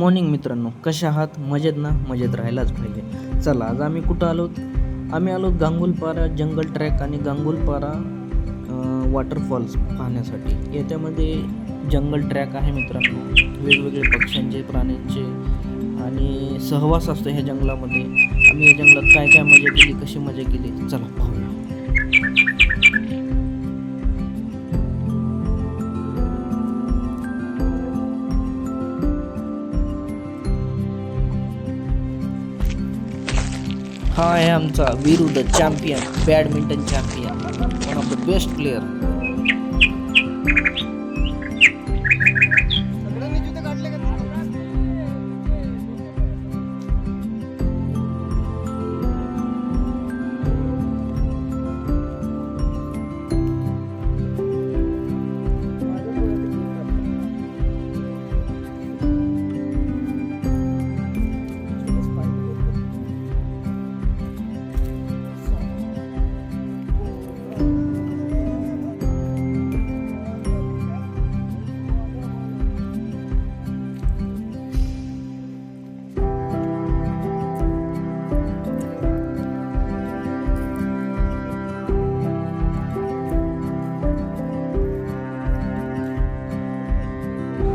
Morning मित्रांनो, कशा आहात? मजेत ना? मजेत राहायलाच पाहिजे. चला, आज आम्ही कुठं आलोत? आम्ही आलोत गांगुलपारा जंगल ट्रॅक आणि गांगुलपारा वॉटरफॉल्स पाहण्यासाठी. याच्यामध्ये जंगल ट्रॅक आहे मित्रांनो, वेगवेगळे पक्ष्यांचे, प्राण्यांचे आणि सहवास असतो ह्या जंगलामध्ये. आम्ही या जंगलात काय काय मजा केली, कशी मजा केली, चला पाहूया. हा आहे आमचा Veeru the champion, badminton champion, one of the best player.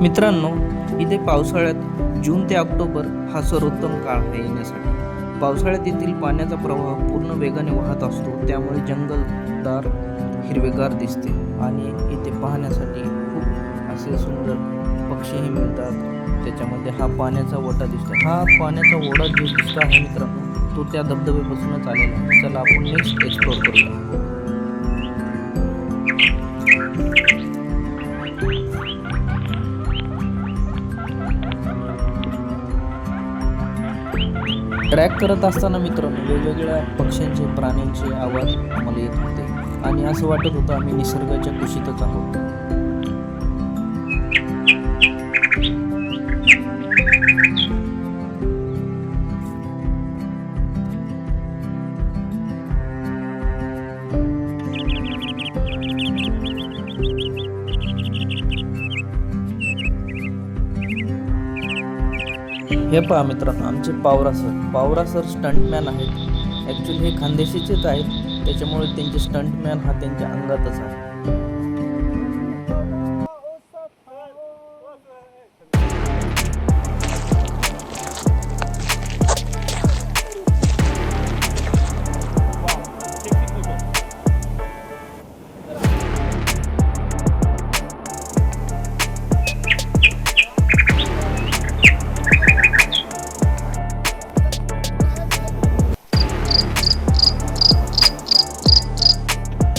मित्रांनो, इथे पावसाळ्यात जून ते ऑक्टोबर हा सर्वोत्तम काळ आहे येण्यासाठी. पावसाळ्यात येथील पाण्याचा प्रवाह पूर्ण वेगाने वाहत असतो, त्यामुळे जंगलदार हिरवेगार दिसते आणि इथे पाहण्यासाठी खूप असे सुंदर पक्षीही मिळतात. त्याच्यामध्ये हा पाण्याचा ओढा दिसतो. हा पाण्याचा ओढा जो दिसतो आहे मित्रांनो, तो त्या धबधब्यापासूनच आलेला आहे. चला आपण नेक्स्ट एक्सप्लोर करूया. ट्रॅक करत असताना मित्रांनो, वेगवेगळ्या पक्ष्यांचे, प्राण्यांचे आवाज आम्हाला येत होते आणि असं वाटत होतं आम्ही निसर्गाच्या कुशीतच आहोत. हे पहा मित्रांनो, आमचे पावरा सर स्टंटमॅन आहेत. ॲक्च्युली हे खानदेशीचेच आहेत, त्याच्यामुळे त्यांचे स्टंटमॅन हा त्यांच्या अंगातच आहे.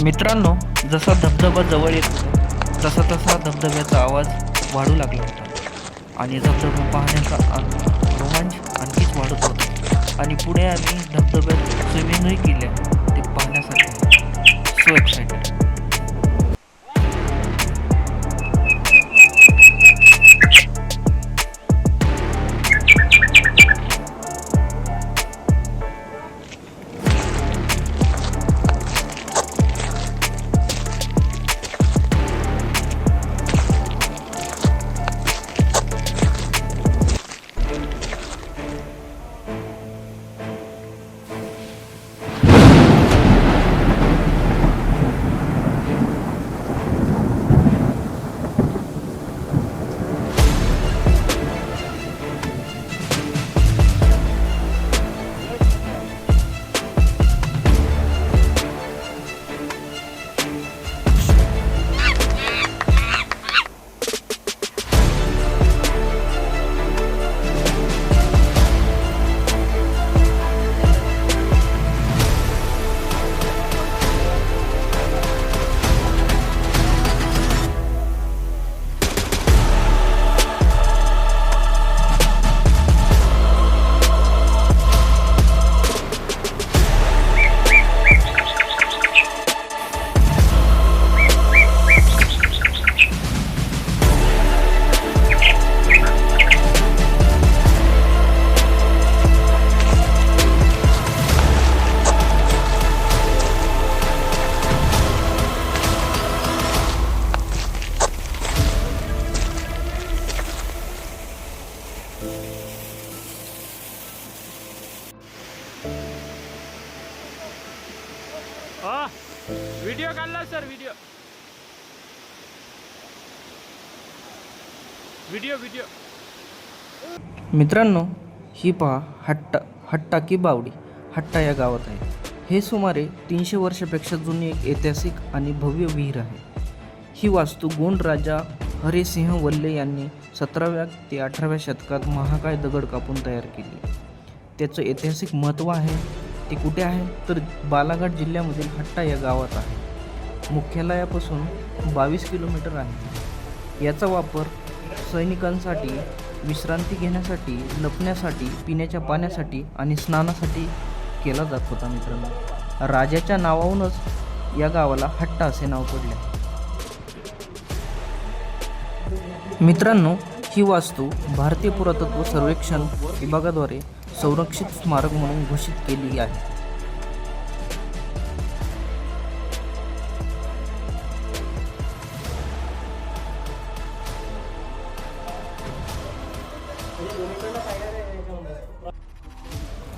मित्रांनो, जसा धबधबा जवळ येत होता तसा तसा धबधब्याचा आवाज वाढू लागला होता आणि धबधबा पाहण्याचा रोमांच आणखीच वाढत होता. आणि पुढे आम्ही धबधब्यात स्विमिंगही केल्या ते पाहण्यासाठी. So excited. व्हिडिओ काढला सर, व्हिडिओ व्हिडिओ व्हिडिओ मित्रांनो, ही पहा हट्टा की बावडी हट्टा या गावात आहे. हे सुमारे 300 वर्षापेक्षा जुनी एक ऐतिहासिक आणि भव्य विहीर आहे. ही वास्तू गोंड राजा हरिसिंह वल्ले यांनी 17व्या ते 18व्या शतकात महाकाय दगड कापून तयार केली. त्याचं ऐतिहासिक महत्त्व आहे. ते कुठे आहे तर बालाघाट जिल्ह्यामधील हट्टा या गावात आहे. मुख्यालयापासून 22 किलोमीटर आहे. याचा वापर सैनिकांसाठी, विश्रांती घेण्यासाठी, लपण्यासाठी, पिण्याच्या पाण्यासाठी आणि स्नानासाठी केला जात होता. मित्रांनो, राजाच्या नावावरूनच या गावाला हट्टा असे नाव पडले. मित्रांनो, ही वास्तू भारतीय पुरातत्व सर्वेक्षण विभागाद्वारे संरक्षित स्मारक म्हणून घोषित केली आहे.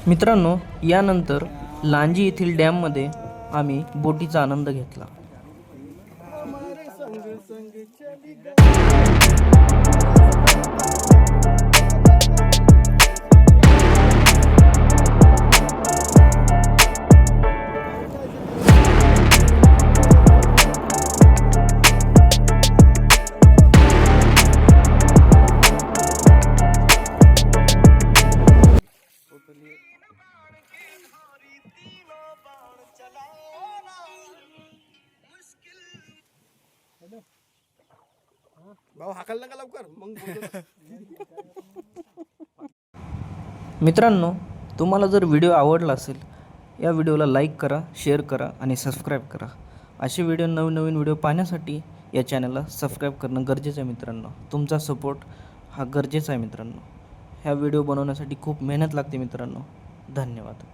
मित्रांनो, यानंतर लांजी येथील डॅममध्ये आम्ही बोटीचा आनंद घेतला. भाऊ हाकल नका लवकर मग मित्रांनो, तुम्हाला जर व्हिडिओ आवडला असेल, या व्हिडिओला लाईक करा, शेअर करा आणि सबस्क्राईब करा. असे नवीन व्हिडिओ पाहण्यासाठी या चॅनलला सबस्क्राईब करणं गरजेचं आहे. मित्रांनो, तुमचा सपोर्ट हा गरजेचा आहे. मित्रांनो, ह्या व्हिडिओ बनवण्यासाठी खूप मेहनत लागते. मित्रांनो, धन्यवाद.